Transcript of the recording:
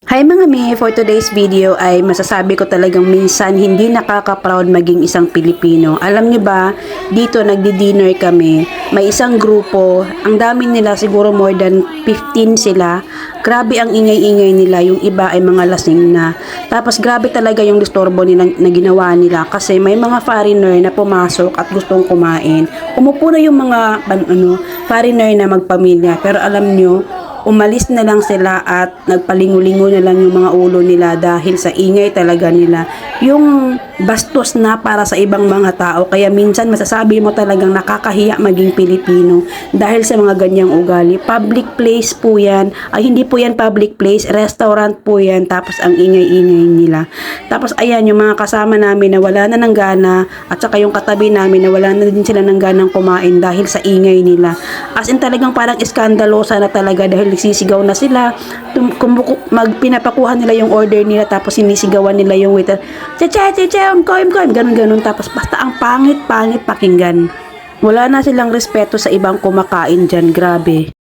Hi mga mi, for today's video ay masasabi ko talagang minsan hindi nakaka-proud maging isang Pilipino. Alam niyo ba, dito nagdi-dinner kami, may isang grupo, ang dami nila siguro more than 15 sila. Grabe ang ingay-ingay nila, yung iba ay mga lasing na. Tapos grabe talaga yung disturbo nila na ginawa nila kasi may mga foreigner na pumasok at gustong kumain. Umupo na yung mga foreigner na magpamilya, pero alam niyo, umalis na lang sila at nagpalingo-lingo na lang yung mga ulo nila dahil sa ingay talaga nila. Yung bastos na para sa ibang mga tao. Kaya minsan masasabi mo talagang nakakahiya maging Pilipino dahil sa mga ganyang ugali. Public place po yan. Ay, hindi po yan public place. Restaurant po yan. Tapos ang ingay-ingay nila. Tapos ayan, yung mga kasama namin na wala na ng gana at saka yung katabi namin na wala na din sila ng ganang kumain dahil sa ingay nila. As in talagang parang iskandalosa na talaga dahil nagsisigaw na sila, pinapakuha nila yung order nila tapos sinisigawan nila yung waiter, cheche, koim, ganun, tapos basta ang pangit pakinggan. Wala na silang respeto sa ibang kumakain dyan, grabe.